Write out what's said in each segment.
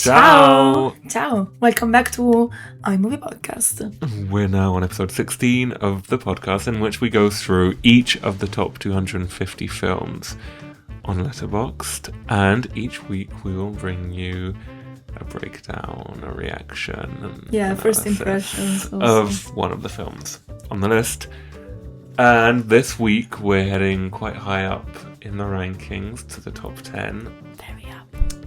Ciao! Ciao! Welcome back to iMovie Podcast. We're now on episode 16 of the podcast in which we go through each of the top 250 films on Letterboxd, and each week we will bring you a breakdown, a reaction, and first impressions also. of one of the films on the list. And this week we're heading quite high up in the rankings to the top 10. Very up.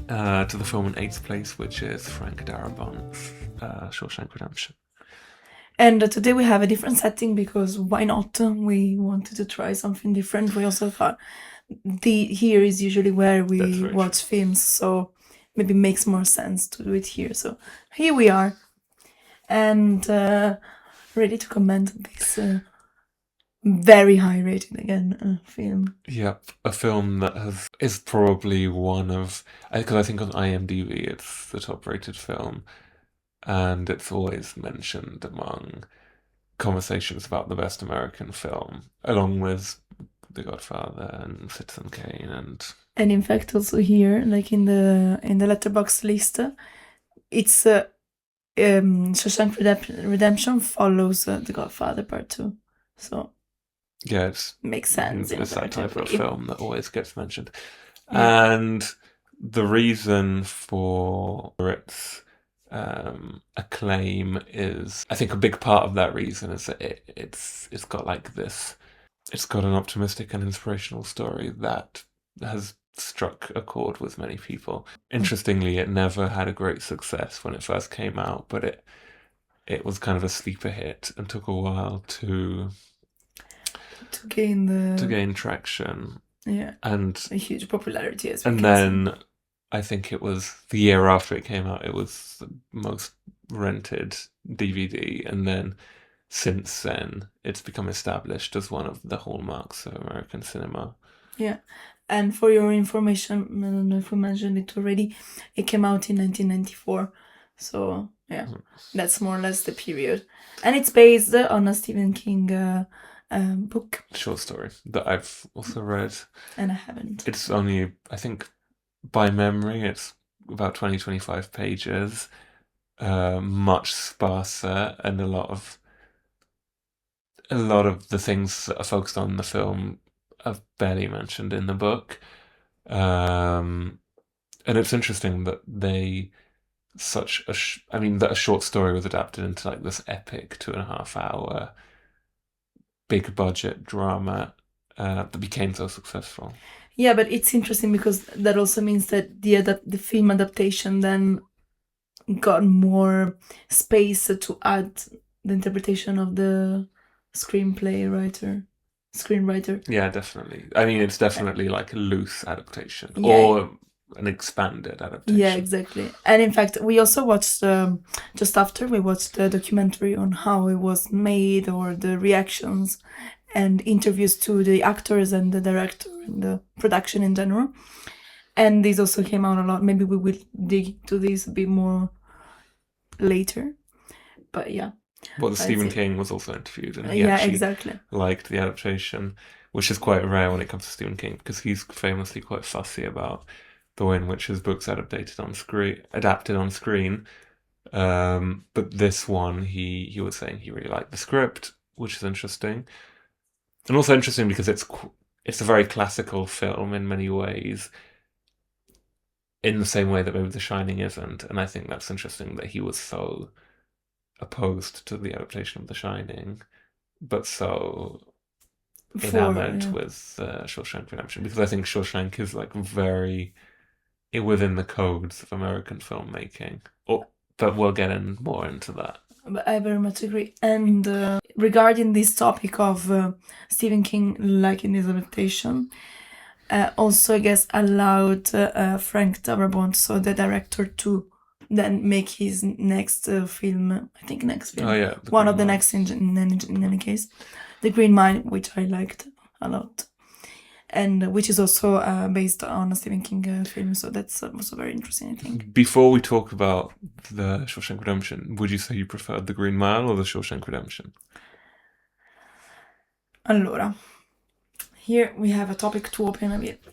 To the film in 8th place, which is Frank Darabont's Shawshank Redemption. And today we have a different setting because why not? We wanted to try something different. We also thought here is usually where we watch films, so maybe it makes more sense to do it here. So here we are, and ready to comment on this very high rated again film. Yep, a film that is probably one of, because I think on IMDb it's the top rated film, and it's always mentioned among conversations about the best American film, along with The Godfather and Citizen Kane and in fact also here, like in the Letterboxd list, it's Shawshank Redemption follows The Godfather Part 2, so yeah, it makes sense. It's that type of film that always gets mentioned, and the reason for its acclaim is, I think, a big part of that reason is that it's got like this. It's got an optimistic and inspirational story that has struck a chord with many people. Interestingly, it never had a great success when it first came out, but it was kind of a sleeper hit and took a while to gain traction. Yeah, and a huge popularity as well. And then I think it was the year after it came out, it was the most rented DVD, and then since then it's become established as one of the hallmarks of American cinema. Yeah, and for your information, I don't know if we mentioned it already, it came out in 1994, so yeah, that's more or less the period, and it's based on a Stephen King book, short story that I've also read, and I haven't. It's only, I think, by memory, it's about 20-25 pages, much sparser, and a lot of the things that are focused on in the film are barely mentioned in the book. And it's interesting that that a short story was adapted into like this epic 2.5 hour big budget drama that became so successful. Yeah, but it's interesting because that also means that the film adaptation then got more space to add the interpretation of the screenwriter. Yeah, definitely. I mean, it's definitely like a loose adaptation or an expanded adaptation. Yeah, exactly. And in fact, we also watched, just after, we watched the documentary on how it was made, or the reactions and interviews to the actors and the director and the production in general. And this also came out a lot. Maybe we will dig to this a bit more later. But yeah. Well, Stephen King was also interviewed, and he actually liked the adaptation, which is quite rare when it comes to Stephen King, because he's famously quite fussy about the way in which his books adapted on screen. But this one, he was saying he really liked the script, which is interesting, and also interesting because it's a very classical film in many ways, in the same way that maybe The Shining isn't, and I think that's interesting that he was so opposed to the adaptation of The Shining, but so enamored with Shawshank Redemption, because I think Shawshank is like very within the codes of American filmmaking. But we'll get more into that. But I very much agree. And regarding this topic of Stephen King liking his adaptation, also I guess allowed Frank Darabont, so the director, to then make his next film. I think next film. Oh yeah, one of the next in any case, The Green Mile, which I liked a lot, and which is also based on a Stephen King film. So that's also very interesting, I think. Before we talk about the Shawshank Redemption, would you say you preferred The Green Mile or the Shawshank Redemption? Allora, here we have a topic to open a bit.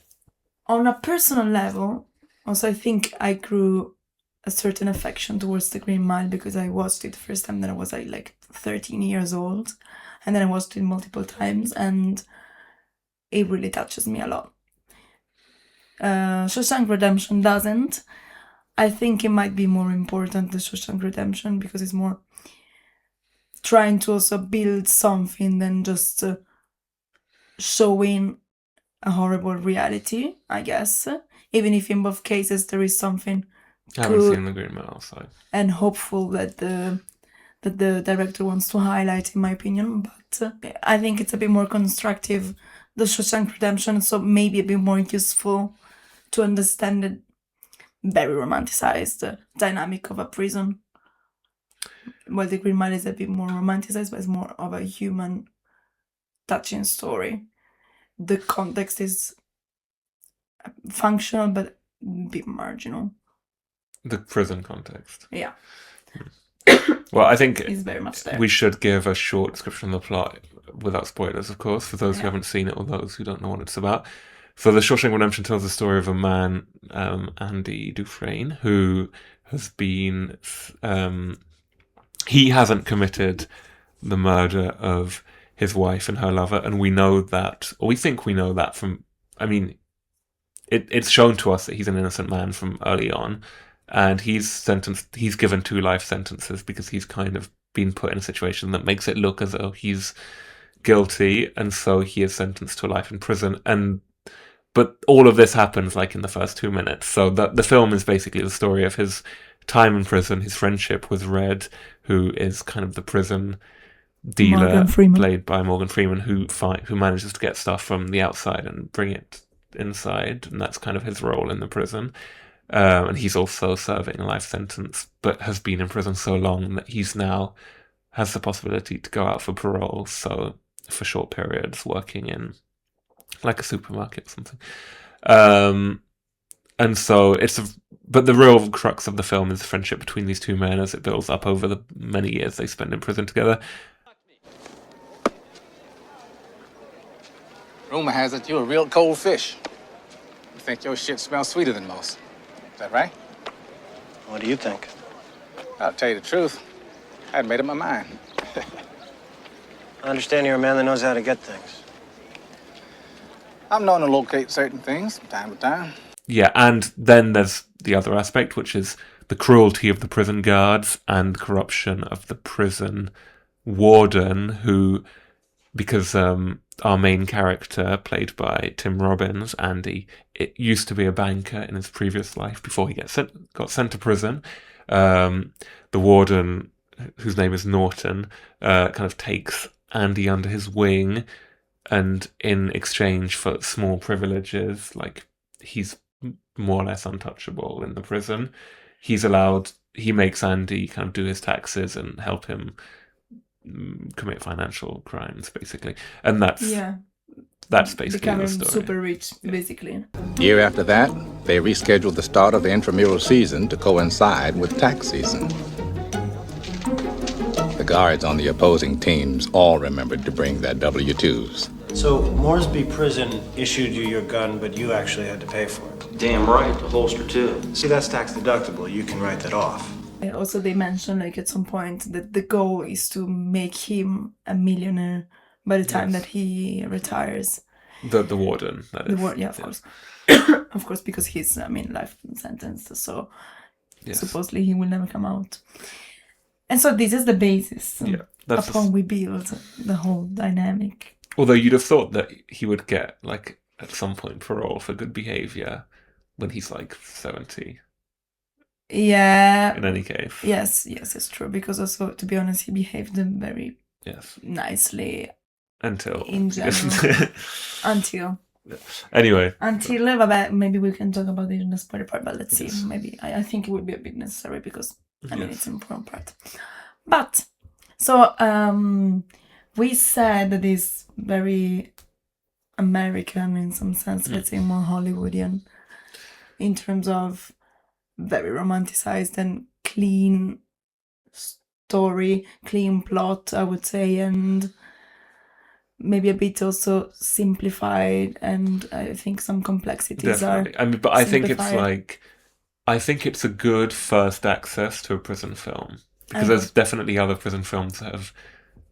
On a personal level, also I think I grew a certain affection towards The Green Mile because I watched it the first time, then I was like 13 years old, and then I watched it multiple times, and it really touches me a lot. Shawshank Redemption doesn't. I think it might be more important, the Shawshank Redemption, because it's more trying to also build something than just showing a horrible reality, I guess. Even if in both cases there is something I haven't seen The Green Mile, so. And hopeful that the director wants to highlight, in my opinion. But I think it's a bit more constructive, the Shawshank Redemption, so maybe a bit more useful to understand the very romanticized dynamic of a prison. Well, The Green Mile is a bit more romanticized, but it's more of a human touching story. The context is functional, but a bit marginal. The prison context. Yeah. Well, I think it's very much there. We should give a short description of the plot without spoilers, of course, for those who haven't seen it or those who don't know what it's about. So The Shawshank Redemption tells the story of a man, Andy Dufresne, who has been... he hasn't committed the murder of his wife and her lover, and we know that, or we think we know that from... I mean, it's shown to us that he's an innocent man from early on, and he's given 2 life sentences because he's kind of been put in a situation that makes it look as though he's guilty, and so he is sentenced to life in prison. But all of this happens like in the first 2 minutes. So the film is basically the story of his time in prison, his friendship with Red, who is kind of the prison dealer, played by Morgan Freeman, who manages to get stuff from the outside and bring it inside, and that's kind of his role in the prison. And he's also serving a life sentence, but has been in prison so long that he's now has the possibility to go out for parole, so for short periods, working in like a supermarket or something. And so but the real crux of the film is the friendship between these 2 men as it builds up over the many years they spend in prison together. Rumor has it you're a real cold fish. You think your shit smells sweeter than most. Is that right? What do you think? I'll tell you the truth. I had made up my mind. I understand you're a man that knows how to get things. I'm known to locate certain things from time to time. Yeah, and then there's the other aspect, which is the cruelty of the prison guards and corruption of the prison warden, who, because our main character, played by Tim Robbins, Andy, it used to be a banker in his previous life before he got sent to prison. The warden, whose name is Norton, kind of takes Andy under his wing, and in exchange for small privileges, like he's more or less untouchable in the prison, he makes Andy kind of do his taxes and help him commit financial crimes, basically. And that's basically becoming the story. Super rich, basically. Year after that, they rescheduled the start of the intramural season to coincide with tax season. The guards on the opposing teams all remembered to bring their W-2s. So Moresby Prison issued you your gun, but you actually had to pay for it. Damn right, the holster too. See, that's tax deductible. You can write that off. Also, they mentioned, like, at some point that the goal is to make him a millionaire by the time that he retires. The warden, that is. Yeah, of course. Of course, because he's, life sentence, so supposedly he will never come out. And so this is the basis upon we build the whole dynamic. Although you'd have thought that he would get, like, at some point parole for good behaviour when he's, like, 70. Yeah. In any case. Yes, it's true. Because also, to be honest, he behaved very nicely. Until. In general. Until. Anyway. Until, maybe we can talk about it in the spoiler part, but let's see. Maybe. I think it would be a bit necessary because, it's an important part. But, so, we said that it's very American in some sense, let's say more Hollywoodian, in terms of very romanticized and clean story, clean plot, I would say, and maybe a bit also simplified, and I think some complexities are Definitely. But I think it's like, I think it's a good first access to a prison film, because there's definitely other prison films that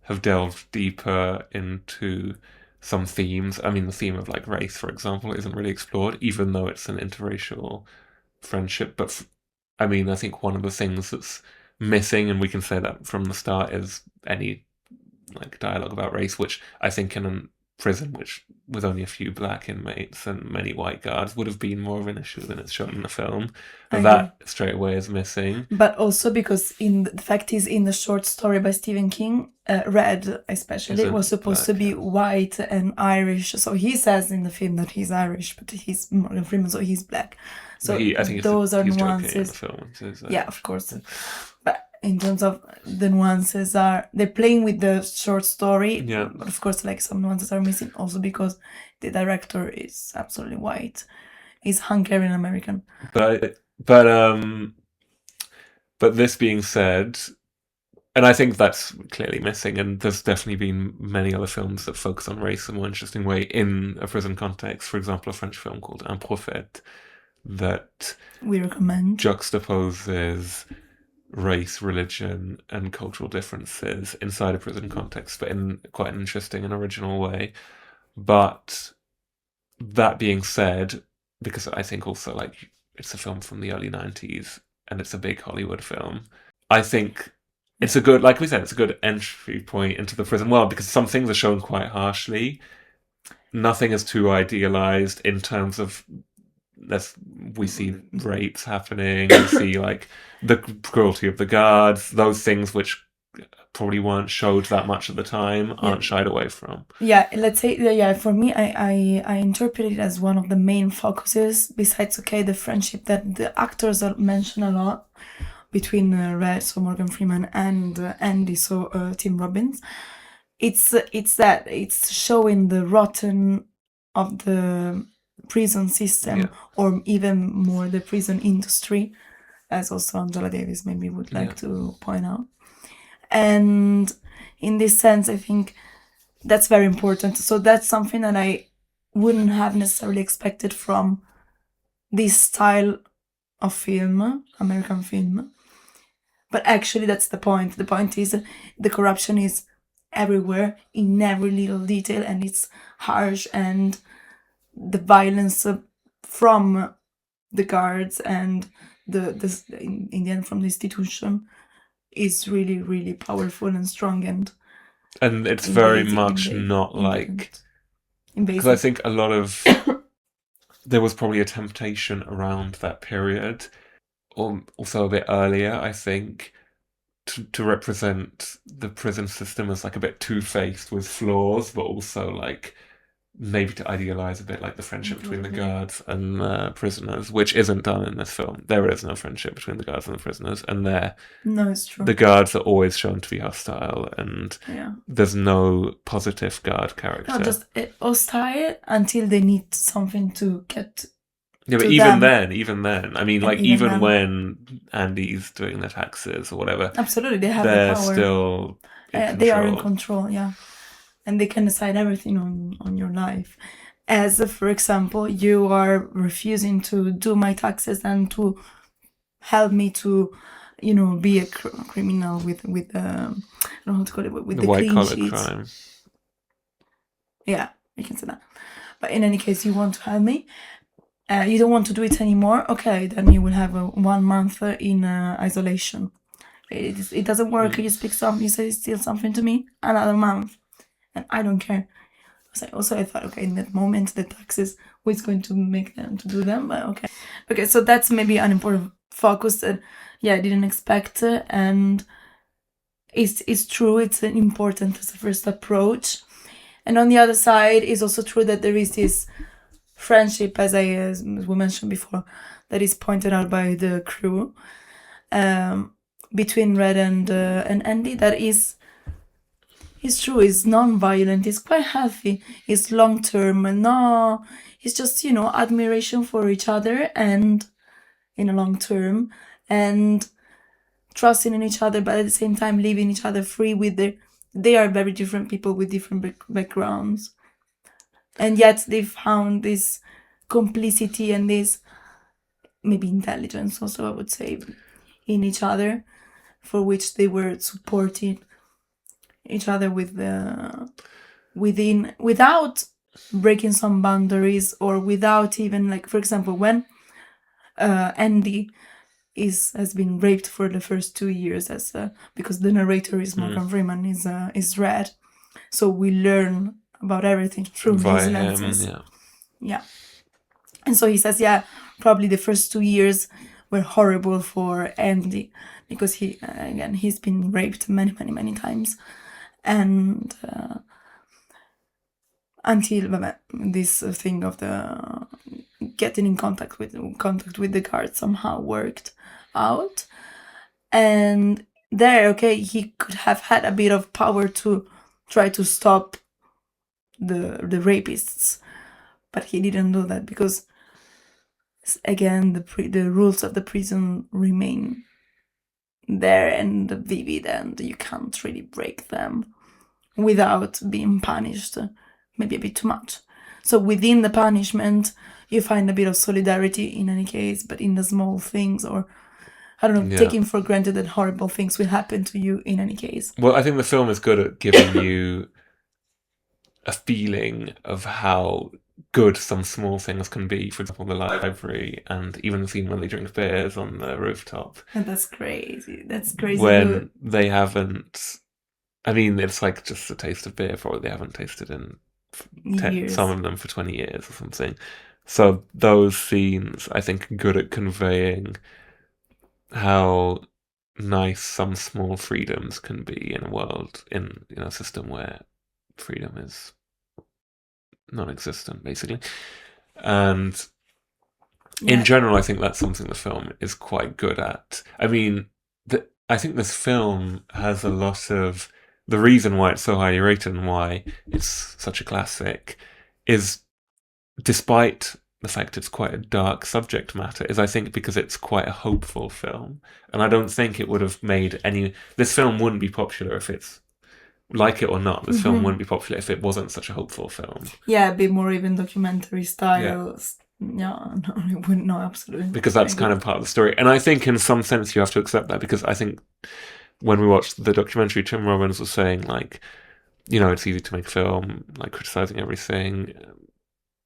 have delved deeper into some themes. I mean, the theme of like race, for example, isn't really explored, even though it's an interracial friendship. But I mean, I think one of the things that's missing, and we can say that from the start, is any like dialogue about race, which I think in a prison which with only a few black inmates and many white guards would have been more of an issue than it's shown in the film. That straight away is missing. But also because the fact is, in the short story by Stephen King, Red especially was supposed to be white and Irish. So he says in the film that he's Irish, but he's Morgan Freeman, so he's black. So I think those are nuances. Joking in the film, yeah, of course. But in terms of the nuances, they're playing with the short story. Yeah. But of course, like some nuances are missing also because the director is absolutely white. He's Hungarian American. But this being said, and I think that's clearly missing, and there's definitely been many other films that focus on race in a more interesting way in a prison context. For example, a French film called Un Prophète that we recommend juxtaposes race, religion, and cultural differences inside a prison context, but in quite an interesting and original way. But that being said, because I think also like it's a film from the early 90s and it's a big Hollywood film, I think it's a good, like we said, it's a good entry point into the prison world, because some things are shown quite harshly. Nothing is too idealized in terms of we see rapes happening, we see like the cruelty of the guards, those things which probably weren't showed that much at the time, aren't shied away from. Yeah, let's say, for me, I interpret it as one of the main focuses, besides, the friendship that the actors mention a lot between Red, so Morgan Freeman, and Andy, so Tim Robbins. It's that it's showing the rotten of the prison system, or even more the prison industry, as also Angela Davis maybe would like to point out. And in this sense, I think that's very important. So that's something that I wouldn't have necessarily expected from this style of film, American film. But actually, that's the point. The point is the corruption is everywhere, in every little detail, and it's harsh, and the violence from the guards and in the end from the institution is really, really powerful and strong, and it's very much not like, because I think a lot of there was probably a temptation around that period, or also a bit earlier, I think, to represent the prison system as like a bit two-faced with flaws, but also like maybe to idealize a bit like the friendship between the guards and the prisoners, which isn't done in this film. There is no friendship between the guards and the prisoners, and it's true. The guards are always shown to be hostile, and there's no positive guard character. Not just hostile until they need something to get. Yeah, but even then, I mean, like even when Andy's doing their taxes or whatever, absolutely, they have they're the power. Still in control. They are in control, and they can decide everything on your life. As for example, you are refusing to do my taxes and to help me to, be a criminal with I don't know how to call it, with the white collar clean sheets. crime. Yeah, you can say that. But in any case, you want to help me. You don't want to do it anymore. Okay, then you will have 1 month in isolation. It doesn't work. You speak something. You say still something to me. Another month. And I don't care. So I thought, in that moment, the taxes, who is going to make them to do them? But okay. So that's maybe an important focus that, I didn't expect, and it's true. It's important as a first approach. And on the other side, it's also true that there is this friendship, as we mentioned before, that is pointed out by the crew, between Red and Andy. That is. It's true, it's non-violent, it's quite healthy, it's long-term, it's just, admiration for each other, and in a long term, and trusting in each other, but at the same time leaving each other free they are very different people with different backgrounds, and yet they found this complicity and this maybe intelligence also, I would say, in each other, for which they were supporting each other without breaking some boundaries, or without even, like, for example, when Andy has been raped for the first 2 years, because the narrator is Morgan Freeman, is red, so we learn about everything through his lenses. Yeah. And so he says, yeah, probably the first 2 years were horrible for Andy, because he's been raped many, many, many times, and until this thing of the getting in contact with the guard somehow worked out. And there, okay, he could have had a bit of power to try to stop the rapists, but he didn't do that, because again the rules of the prison remain there and vivid, and you can't really break them without being punished, maybe a bit too much. So within the punishment, you find a bit of solidarity in any case, but in the small things, or I don't know, taking for granted that horrible things will happen to you in any case. Well, I think the film is good at giving you a feeling of how good some small things can be. For example, the library, and even the scene when they drink beers on the rooftop. And that's crazy. That's crazy. When they haven't... I mean, it's like just a taste of beer, probably they haven't tasted in some of them for 20 years or something. So those scenes, I think, are good at conveying how nice some small freedoms can be in a world, in a system where freedom is non-existent, basically. And in general, I think that's something the film is quite good at. I mean, I think this film has a lot of... The reason why it's so highly rated and why it's such a classic is, despite the fact it's quite a dark subject matter, is I think because it's quite a hopeful film. And I don't think it would have made any... This film wouldn't be popular if it's... Like it or not, this film wouldn't be popular if it wasn't such a hopeful film. Yeah, a bit more even documentary style. Yeah, no, it wouldn't, no, absolutely. Because that's kind of part of the story. And I think in some sense you have to accept that, because I think when we watched the documentary, Tim Robbins was saying, like, it's easy to make film, like, criticizing everything,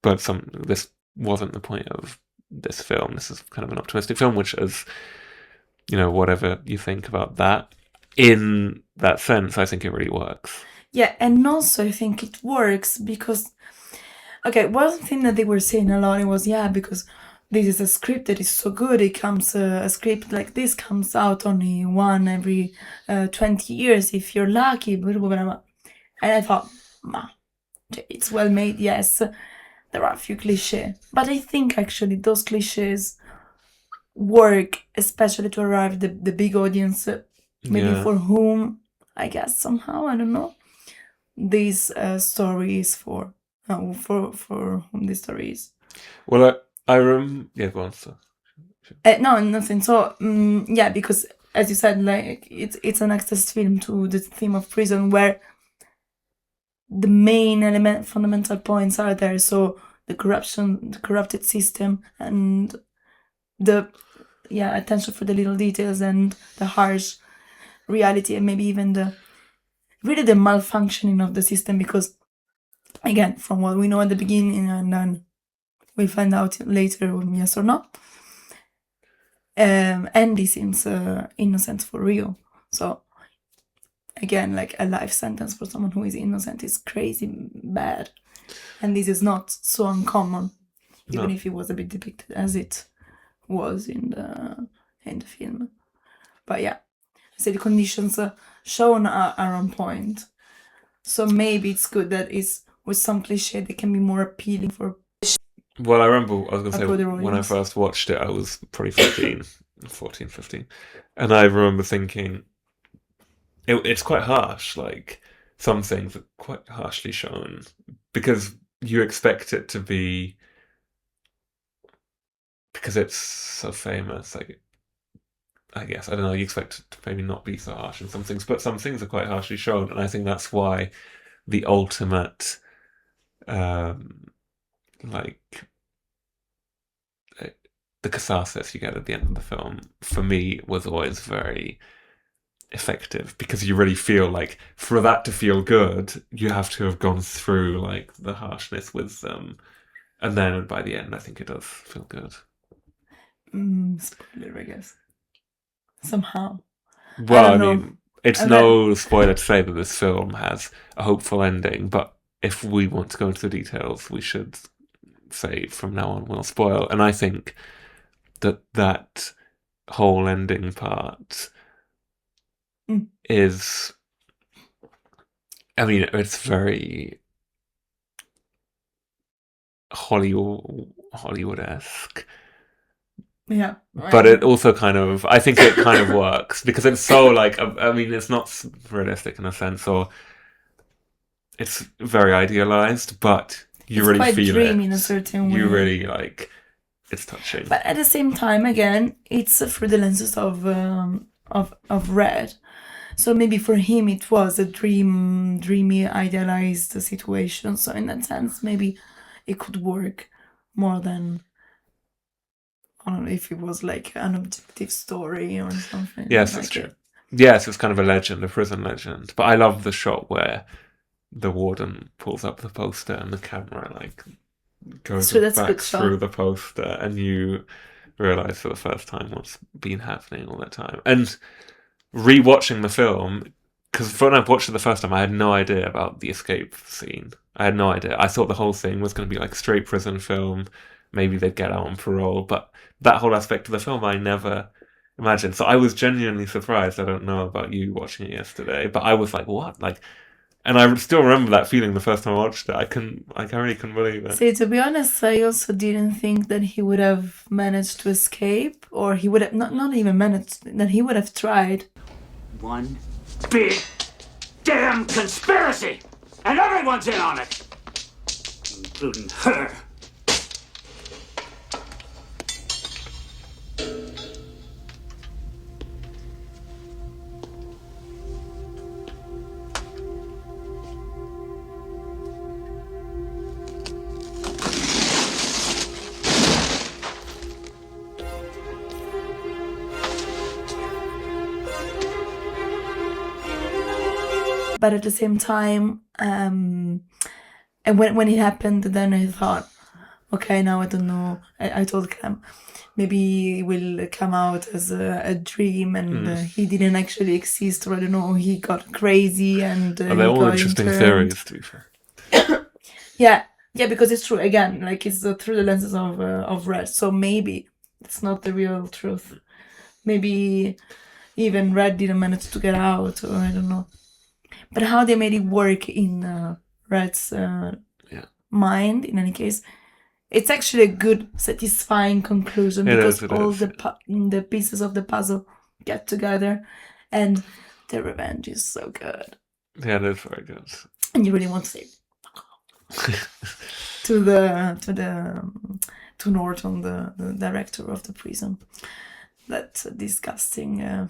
but this wasn't the point of this film. This is kind of an optimistic film, which is, whatever you think about that, in that sense, I think it really works. Yeah, and also I think it works because, okay, one thing that they were saying a lot was, because this is a script that is so good, it comes, a script like this comes out only one every 20 years if you're lucky, blah, blah, blah, blah. And I thought, it's well made, yes, there are a few cliches, but I think actually those cliches work, especially to arrive the big audience, maybe for whom, I guess somehow, I don't know, these stories for whom this story is. Well, I remember... Yeah, go on, sir. No, nothing. So, because as you said, like, it's an access film to the theme of prison, where the main fundamental points are there. So the corruption, the corrupted system, and the attention for the little details, and the harsh reality, and maybe even the malfunctioning of the system, because again, from what we know at the beginning, and then we find out later, yes or no, Andy seems innocent for real. So again, like, a life sentence for someone who is innocent is crazy bad, and this is not so uncommon, even if it was a bit depicted as it was in the film. But yeah, so the conditions shown are on point. So maybe it's good that it's with some cliche they can be more appealing for. Well, I remember, I was going to say, when I first watched it, I was probably 14, 15. And I remember thinking, it's quite harsh, like, some things are quite harshly shown, because you expect it to be, because it's so famous, like, I guess, I don't know, you expect it to maybe not be so harsh in some things, but some things are quite harshly shown, and I think that's why the ultimate, like, the catharsis you get at the end of the film, for me, was always very effective, because you really feel like, for that to feel good, you have to have gone through like the harshness with them, and then by the end I think it does feel good. Spoiler, I guess, somehow. Well, I mean, it's no spoiler to say that this film has a hopeful ending, but if we want to go into the details, we should say from now on we'll spoil. And I think that whole ending part is, I mean, it's very Hollywood-esque. Yeah. But it also kind of, I think it kind of works, because it's so like, I mean, it's not realistic in a sense, or it's very idealized, but you really feel it. In a certain way. You really like, it's touching. But at the same time, again, it's through the lenses of Red. So maybe for him it was a dreamy, idealized situation. So in that sense, maybe it could work more than, I don't know, if it was like an objective story or something. Yes, that's true. Yes, it's kind of a legend, a prison legend. But I love the shot where the warden pulls up the poster and the camera like goes back through the poster, and you realise for the first time what's been happening all that time. And rewatching the film, because when I watched it the first time, I had no idea about the escape scene. I had no idea. I thought the whole thing was going to be like straight prison film. Maybe they'd get out on parole, but that whole aspect of the film I never imagined. So I was genuinely surprised. I don't know about you watching it yesterday, but I was like, what? Like, and I still remember that feeling the first time I watched it. I really couldn't believe it. See, to be honest, I also didn't think that he would have managed to escape, or he would have not even managed, that he would have tried. One big damn conspiracy, and everyone's in on it, including her. But at the same time, and when it happened, then I thought, okay, now I don't know. I told Clem, maybe it will come out as a dream, and he didn't actually exist, or I don't know, he got crazy, and they're all interesting theories, to be fair. yeah, because it's true. Again, like it's through the lenses of Red. So maybe it's not the real truth. Maybe even Red didn't manage to get out, or I don't know. But how they made it work in Red's mind, in any case, it's actually a good, satisfying conclusion, because all the pieces of the puzzle get together, and the revenge is so good. Yeah, it is very good. And you really want to say to Norton, the director of the prison, that disgusting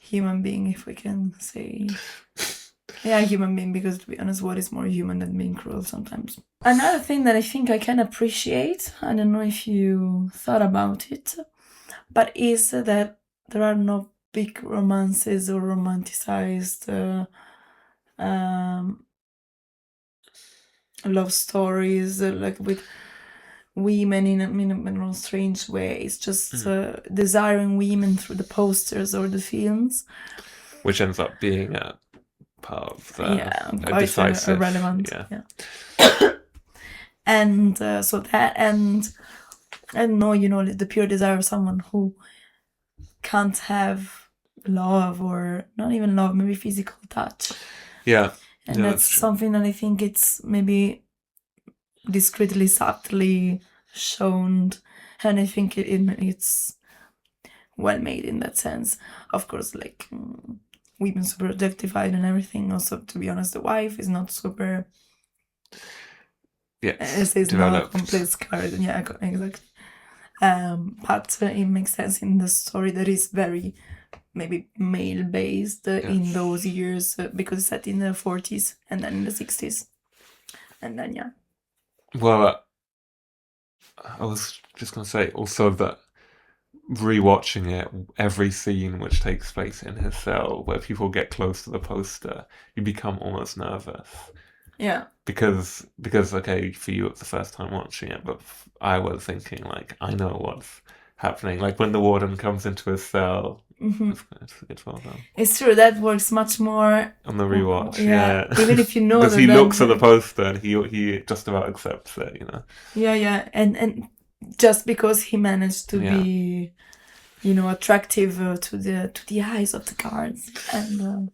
human being, if we can say. Yeah, human being, because to be honest, what is more human than being cruel sometimes? Another thing that I think I can appreciate, I don't know if you thought about it, but is that there are no big romances or romanticized love stories like with women in a strange way. It's just desiring women through the posters or the films, which ends up being a part of quite decisive, irrelevant. Yeah. And so that, and I don't know, the pure desire of someone who can't have love, or not even love, maybe physical touch. Yeah. And that's something that I think it's maybe discreetly, subtly shown, and I think it's well made in that sense. Of course, like women super objectified and everything. Also, to be honest, the wife is not super. Yes, it's not a complete scarred. Yeah, exactly. But it makes sense in the story that is very maybe male based in those years, because it's set in the 40s and then in the 60s, and then Well, I was just going to say also that rewatching it, every scene which takes place in his cell where people get close to the poster, you become almost nervous. Yeah. Because okay, for you it's the first time watching it, but I was thinking like, I know what's happening. Like when the warden comes into his cell, it's well done. It's true, that works much more On the rewatch, yeah. Even if you know because that he looks at the poster and he just about accepts it, you know. Yeah, and just because he managed to be, attractive to the eyes of the guards and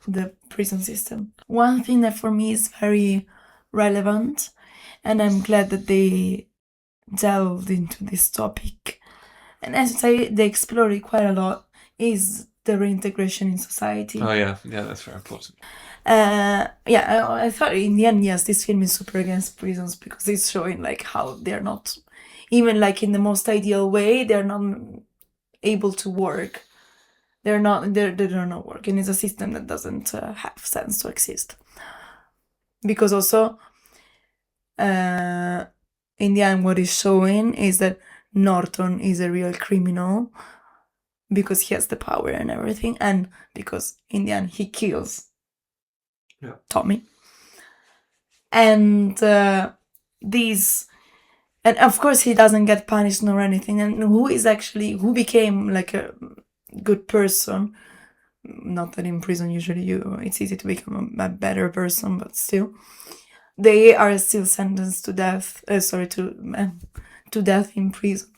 the prison system. One thing that for me is very relevant, and I'm glad that they delved into this topic, and as I say, they explore it quite a lot, is the reintegration in society. Oh yeah, that's very important. I thought in the end, yes, this film is super against prisons because it's showing like how they're not, even like in the most ideal way, they're not able to work. They're not working. It's a system that doesn't have sense to exist. Because also, in the end, what is showing is that Norton is a real criminal because he has the power and everything, and because in the end he kills Tommy. And and of course he doesn't get punished nor anything. And who became like a good person? Not that in prison usually it's easy to become a better person, but still, they are still sentenced to death. To death in prison,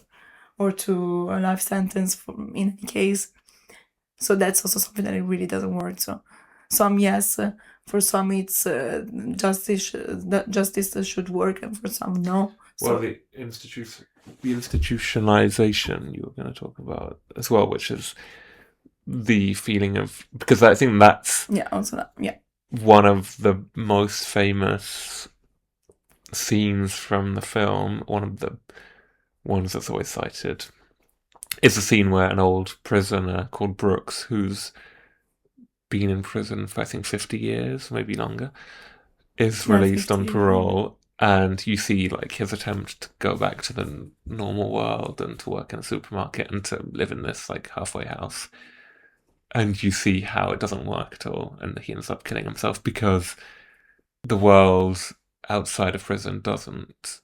or to a life sentence in any case. So that's also something that it really doesn't work. So some yes, for some it's justice should work, and for some no. Well, the institutionalization you were going to talk about as well, which is the feeling of, because I think that's one of the most famous scenes from the film. One of the ones that's always cited is a scene where an old prisoner called Brooks, who's been in prison for I think 50 years, maybe longer, is released on parole. And you see like his attempt to go back to the normal world and to work in a supermarket and to live in this like halfway house. And you see how it doesn't work at all, and he ends up killing himself because the world outside of prison doesn't.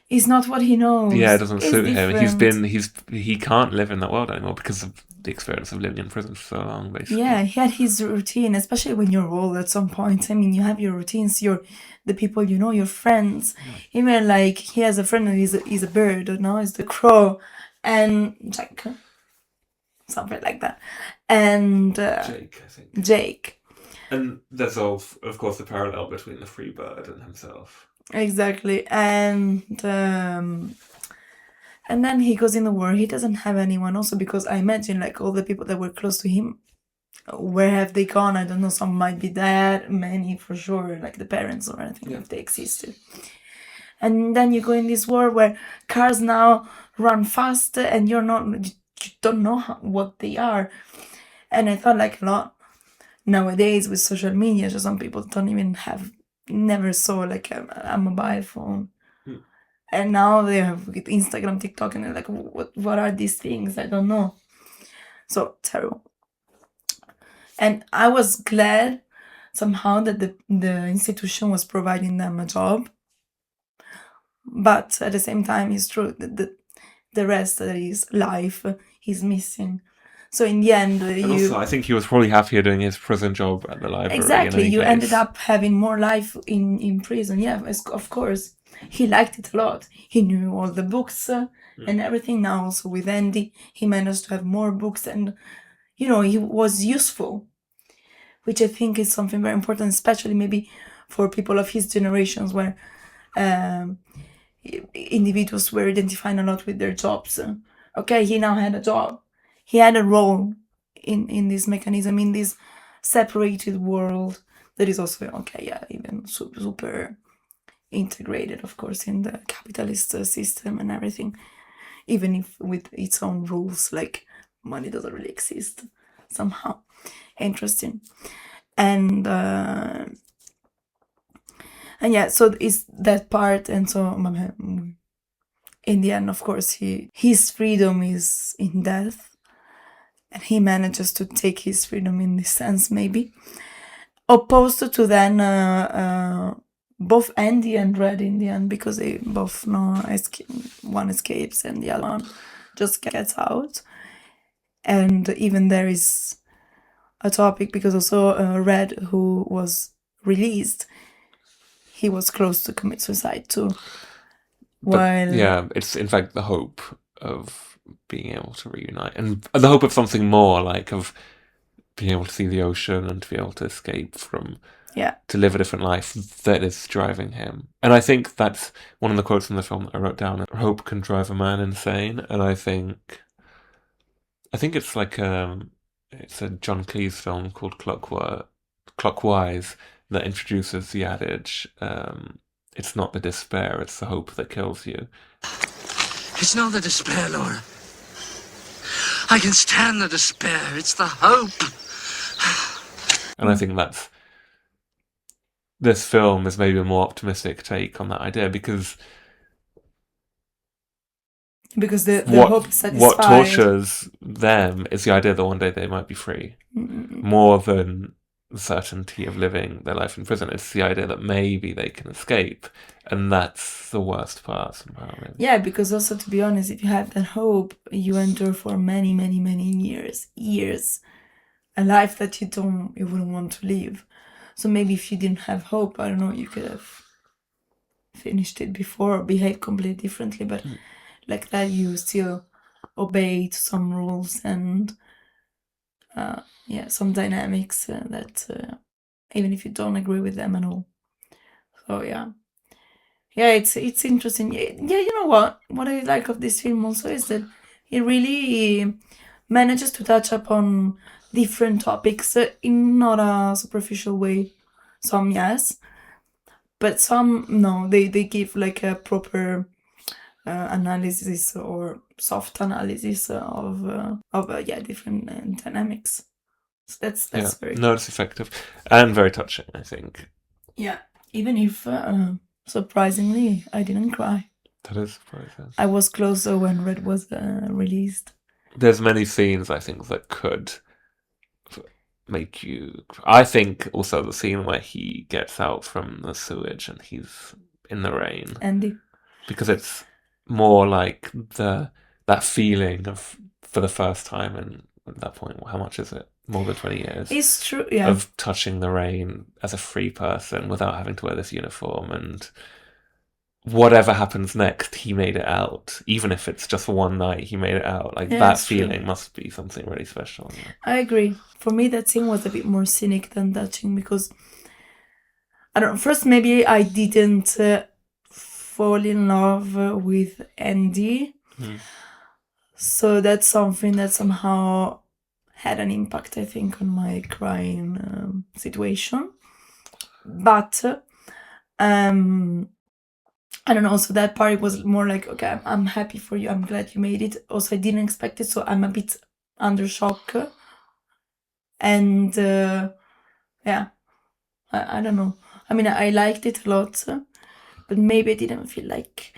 It's not what he knows. Yeah, it doesn't suit him. He can't live in that world anymore because of the experience of living in prison for so long, basically. Yeah, he had his routine, especially when you're old at some point. I mean, you have your routines, the people you know, your friends. Yeah. Even like he has a friend and he's a bird, is the crow, and Jack, something like that, and Jake, I think. Jake. And there's of course the parallel between the free bird and himself. Exactly, and then he goes in the war. He doesn't have anyone, also because I imagine like all the people that were close to him, where have they gone? I don't know. Some might be dead, many for sure, like the parents or anything, if they existed. And then you go in this war where cars now run fast, and you don't know what they are. And I thought like a lot nowadays with social media, so some people don't even never saw like a mobile phone. And now they have Instagram, TikTok, and they're like, what are these things? I don't know. So terrible. And I was glad somehow that the institution was providing them a job. But at the same time, it's true that the rest of his life is missing. So in the end, also, I think he was probably happier doing his prison job at the library. Exactly, you ended up having more life in prison. Yeah, of course. He liked it a lot. He knew all the books and everything. Now also with Andy, he managed to have more books, and he was useful, which I think is something very important, especially maybe for people of his generations, where individuals were identifying a lot with their jobs. Okay, he now had a job. He had a role in this mechanism, in this separated world that is also, even super integrated, of course, in the capitalist system and everything, even if with its own rules, like money doesn't really exist somehow. Interesting. And And yeah, so it's that part, and so in the end, of course, his freedom is in death, and he manages to take his freedom in this sense, maybe. Opposed to then both Andy and Red in the end, because they both know one escapes and the other one just gets out. And even there is a topic, because also Red, who was released, he was close to commit suicide too. But yeah, it's in fact the hope of being able to reunite, and the hope of something more, like of being able to see the ocean and to be able to escape from, to live a different life, that is driving him. And I think that's one of the quotes in the film that I wrote down: hope can drive a man insane. And I think it's like it's a John Cleese film called Clockwise that introduces the adage, it's not the despair, it's the hope that kills you. It's not the despair, Laura. I can stand the despair. It's the hope. And I think this film is maybe a more optimistic take on that idea, because the hope is satisfied. What tortures them is the idea that one day they might be free. More than the certainty of living their life in prison. It's the idea that maybe they can escape, and that's the worst part somehow. Maybe. Yeah, because also, to be honest, if you have that hope, you endure for many, many, many years, a life that you wouldn't want to live. So maybe if you didn't have hope, I don't know, you could have finished it before or behaved completely differently, but like that you still obey to some rules and some dynamics that even if you don't agree with them at all. So yeah, it's interesting. Yeah, you know what I like of this film also is that it really manages to touch upon different topics in not a superficial way. Some yes, but some no. They give like a proper analysis or soft analysis of different dynamics. So that's very no, it's effective and very touching, I think. Yeah, even if surprisingly I didn't cry. That is surprising. I was closer when Red was released. There's many scenes I think that could make you. I think also the scene where he gets out from the sewage and he's in the rain. Andy. Because it's more like that feeling of, for the first time, and at that point, how much is it? More than 20 years. It's true, yeah. Of touching the rain as a free person without having to wear this uniform, and whatever happens next, he made it out. Even if it's just for one night, he made it out. Like, that feeling must be something really special. Yeah. I agree. For me, that scene was a bit more cynic than touching, because I don't know, first maybe I didn't fall in love with Andy. So that's something that somehow had an impact, I think, on my crying situation. But I don't know, so that part was more like, okay, I'm happy for you, I'm glad you made it. Also, I didn't expect it, so I'm a bit under shock. And I don't know. I mean, I liked it a lot, but maybe I didn't feel like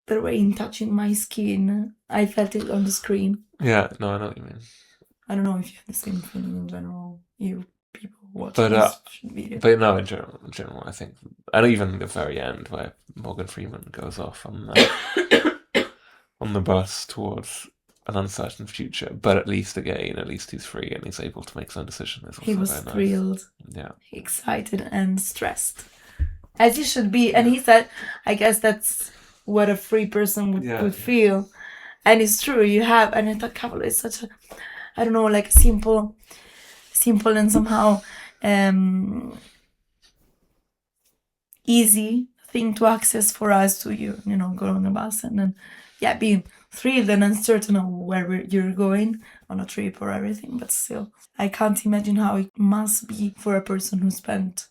the rain touching my skin. I felt it on the screen. Yeah, no, I know what you mean. I don't know if you have the same feeling in general, you people watching this video. But no, in general, I think, and even the very end where Morgan Freeman goes off on the bus towards an uncertain future, but at least he's free and he's able to make some decisions. He was thrilled, yeah, excited and stressed, as he should be. And he said, I guess that's what a free person would feel. And it's true, you have, and I thought Cavallo is such a, I don't know, like a simple and somehow easy thing to access for us to, you know, go on the bus and then, being thrilled and uncertain of where you're going on a trip or everything. But still, I can't imagine how it must be for a person who spent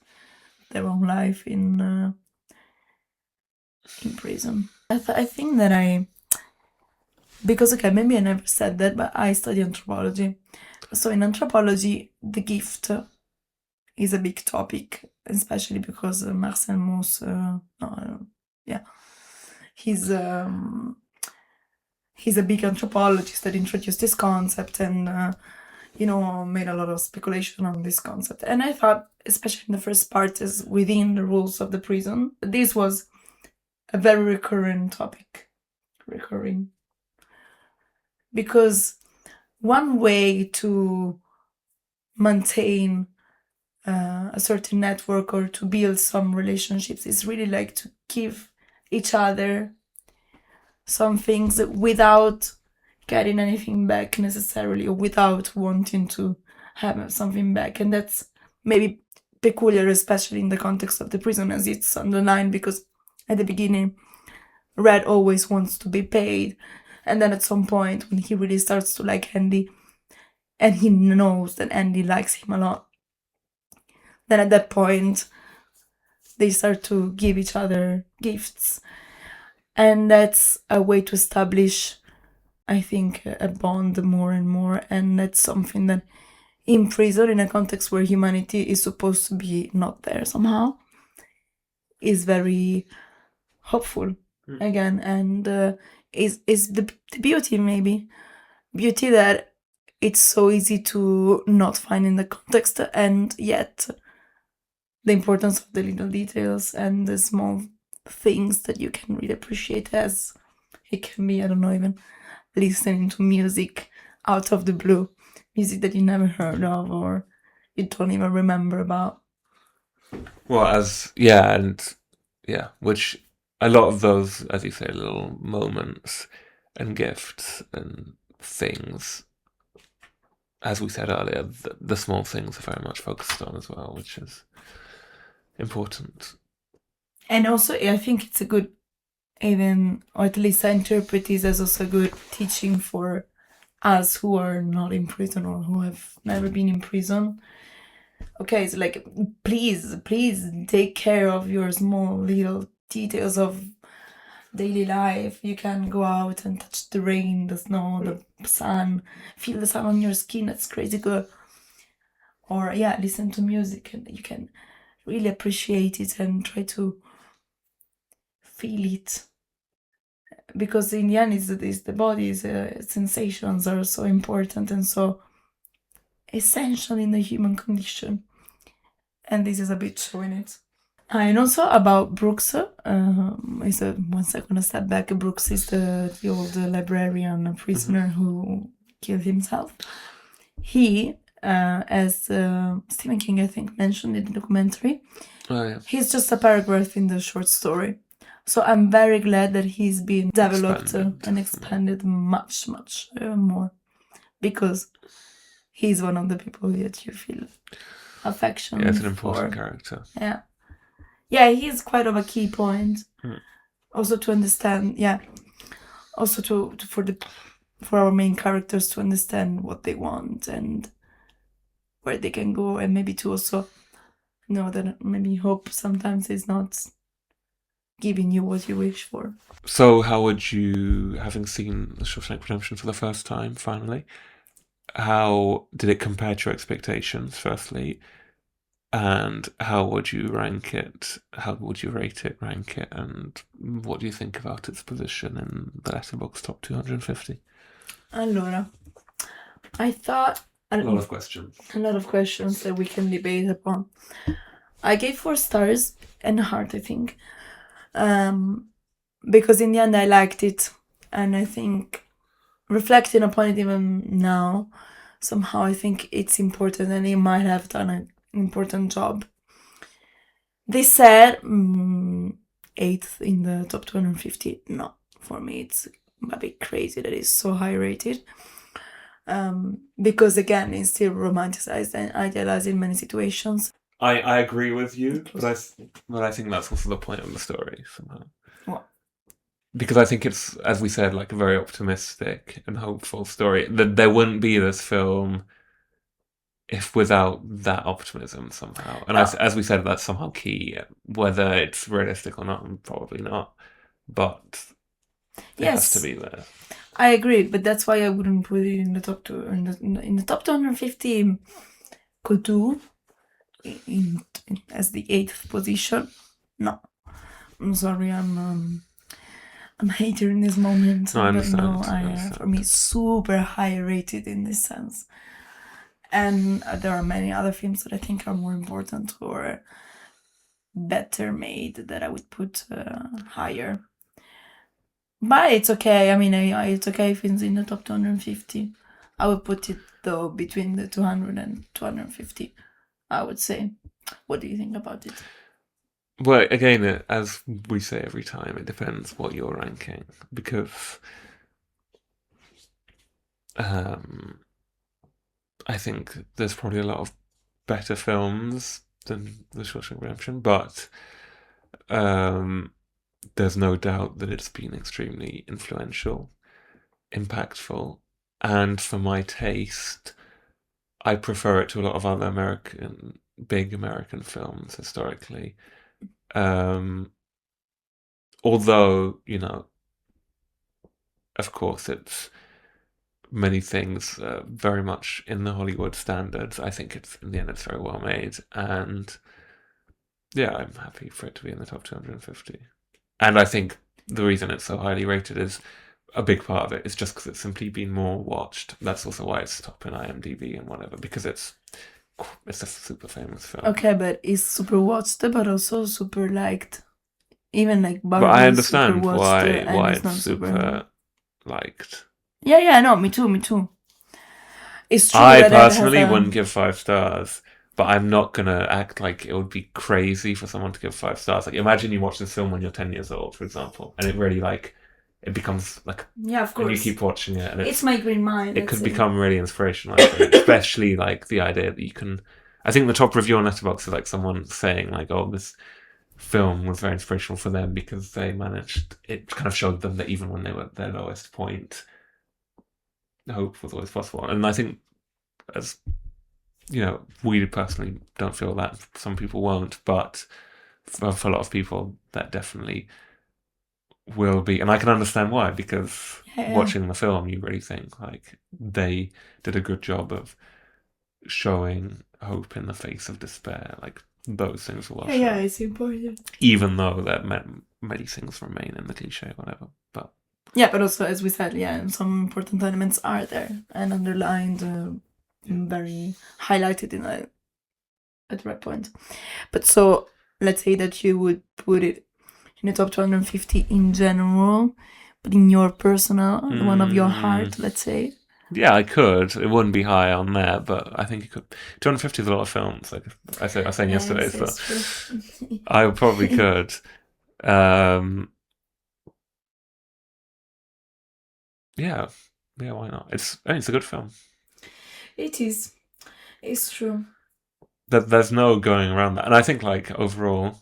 their own life in prison. I think that because, okay, maybe I never said that, but I study anthropology. So in anthropology, the gift is a big topic, especially because Marcel Mauss, he's a big anthropologist that introduced this concept and made a lot of speculation on this concept. And I thought, especially in the first part, is within the rules of the prison, this was a very recurring topic. Because one way to maintain a certain network or to build some relationships is really like to give each other some things without getting anything back necessarily, or without wanting to have something back. And that's maybe peculiar, especially in the context of the prison, as it's underlined, because at the beginning Red always wants to be paid, and then at some point when he really starts to like Andy and he knows that Andy likes him a lot, then at that point they start to give each other gifts, and that's a way to establish, I think, a bond more and more. And that's something that in prison, in a context where humanity is supposed to be not there somehow, is very hopeful again. And is the beauty, maybe beauty that it's so easy to not find in the context, and yet the importance of the little details and the small things that you can really appreciate, as it can be, I don't know, even listening to music out of the blue, music that you never heard of or you don't even remember about. Well, which a lot of those, as you say, little moments and gifts and things, as we said earlier, the small things are very much focused on as well, which is important. And also, I think it's a good, even, or at least I interpret this as also a good teaching for us who are not in prison or who have never been in prison. Okay, it's like, please take care of your small little details of daily life. You can go out and touch the rain, the snow, the sun, feel the sun on your skin. That's crazy good. Or listen to music, and you can really appreciate it and try to feel it, because in the end is the body's sensations are so important and so essential in the human condition, and this is a bit showing it. And also about Brooks, once I'm gonna step back, Brooks is the old librarian prisoner who killed himself. He, as Stephen King, I think, mentioned in the documentary, he's just a paragraph in the short story. So I'm very glad that he's been developed and expanded much, much more, because he's one of the people that you feel affection for. Yeah, it's an important character. Yeah, he's quite of a key point. Also to understand, also for our main characters to understand what they want and where they can go, and maybe to also know that maybe hope sometimes is not giving you what you wish for. So how would you, having seen The Shawshank Redemption for the first time, finally, how did it compare to your expectations, firstly? And how would you rank it? How would you rate it, rank it? And what do you think about its position in the Letterboxd top 250? Allora, I thought... A lot of questions. A lot of questions that we can debate upon. I gave 4 stars and a heart, I think. Because in the end I liked it, and I think reflecting upon it even now, somehow I think it's important, and it might have done an important job. They said 8th in the top 250. No, for me it's a bit crazy that it's so high rated. Because again, it's still romanticized and idealized in many situations. I agree with you, but I think that's also the point of the story somehow. What? Because I think it's, as we said, like a very optimistic and hopeful story. That there wouldn't be this film if without that optimism somehow. And as we said, that's somehow key. Whether it's realistic or not, probably not. But it has to be there. I agree, but that's why I wouldn't put it in the top 2. In the top 250, could do. as the 8th position. No, I'm sorry, I'm a hater in this moment. No, I understand. For me, super high rated in this sense. And there are many other films that I think are more important or better made that I would put higher. But it's okay. I mean, it's okay if it's in the top 250. I would put it, though, between the 200 and 250, I would say. What do you think about it? Well, again, as we say every time, it depends what you're ranking. Because I think there's probably a lot of better films than The Shawshank Redemption, but there's no doubt that it's been extremely influential, impactful, and for my taste, I prefer it to a lot of other big American films historically. Although, of course, it's many things very much in the Hollywood standards. I think in the end it's very well made, and yeah, I'm happy for it to be in the top 250. And I think the reason it's so highly rated is a big part of it is just because it's simply been more watched. That's also why it's top in IMDb and whatever, because it's a super famous film. Okay, but it's super watched, but also super liked. Even like Barbie, but I understand why it's super liked. Yeah, no, me too. It's true. I personally wouldn't give 5 stars, but I'm not gonna act like it would be crazy for someone to give 5 stars. Like, imagine you watch this film when you're 10 years old, for example, and it really it becomes like, yeah, of course, and you keep watching it, and it's my green mind. It could become really inspirational, I think. Especially like the idea that you can. I think the top review on Letterboxd is like someone saying like, "Oh, this film was very inspirational for them because they managed." It kind of showed them that even when they were at their lowest point, hope was always possible. And I think, as we personally don't feel that. Some people won't, but for a lot of people, that definitely will be. And I can understand why, because watching the film, you really think like they did a good job of showing hope in the face of despair. Like, those things will well yeah, it's important. Even though that many things remain in the cliche, whatever. But yeah, but also, as we said, some important elements are there and underlined, very highlighted at the right point. But so let's say that you would put it in the top 250 in general, but in your personal, the one of your heart, let's say. Yeah, I could. It wouldn't be high on there, but I think you could. 250 is a lot of films. Like I was saying yesterday, so I probably could. Yeah, why not? It's a good film. It is. It's true. There's no going around that, and I think like overall,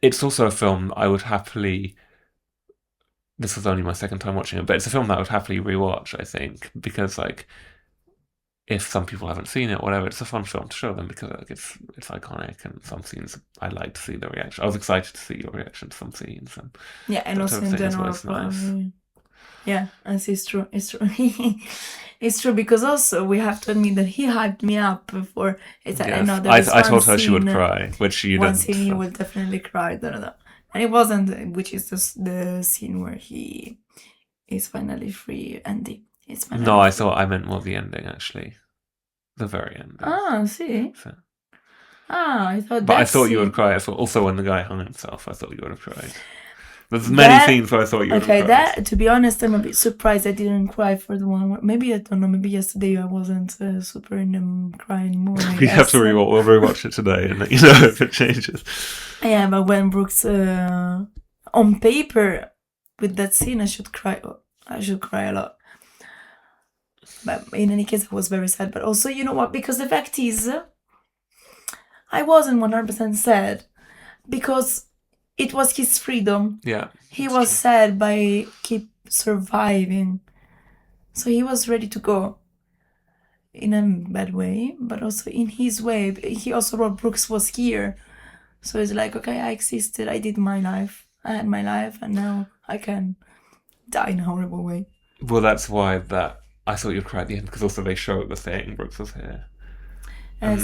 it's also a film I would happily. This was only my second time watching it, but it's a film that I would happily rewatch, I think, because like, if some people haven't seen it, whatever, it's a fun film to show them because like, it's iconic, and some scenes I like to see the reaction. I was excited to see your reaction to some scenes, and and also in general, nice. Yeah, and it's true. It's true because also we have to admit that he hyped me up before. I told her she would cry, which you didn't. One scene you will definitely cry. And it wasn't, which is the scene where he is finally free, Andy. No, I meant more the ending, actually. The very end. See? So. I thought But I thought you would cry. Also, when the guy hung himself, I thought you would have cried. There's many scenes where I thought you would have cried. To be honest, I'm a bit surprised I didn't cry for the one where, maybe, I don't know, maybe yesterday I wasn't super in the crying mood. We have to we'll rewatch it today and let you know if it changes. Yeah, but when Brooks, on paper, with that scene, I should cry a lot. But in any case, I was very sad. But also, you know what? Because the fact is, I wasn't 100% sad because it was his freedom. Yeah. He was sad by keep surviving. So he was ready to go. In a bad way, but also in his way. He also wrote Brooks was here. So it's like, okay, I existed. I did my life. I had my life, and now I can die in a horrible way. Well, that's why I thought you'd cry at the end, because also they show the thing, Brooks was here. and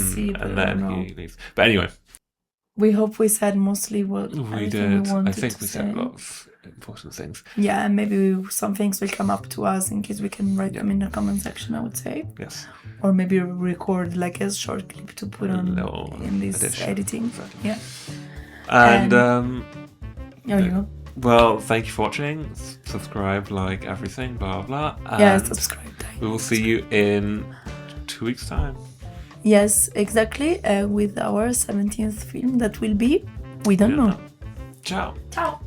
then he leaves. But anyway, we hope we said mostly what we did. We I think we said a lot of important things. Yeah, and maybe some things will come up to us in case we can write them in the comment section, I would say. Yes. Or maybe record like a short clip to put on in this editing. Exactly. Yeah. And there you go. Well, thank you for watching. Subscribe, like everything, blah blah. And subscribe. We will see you in 2 weeks' time. Yes, exactly. With our 17th film that will be, we don't know. Ciao. Ciao.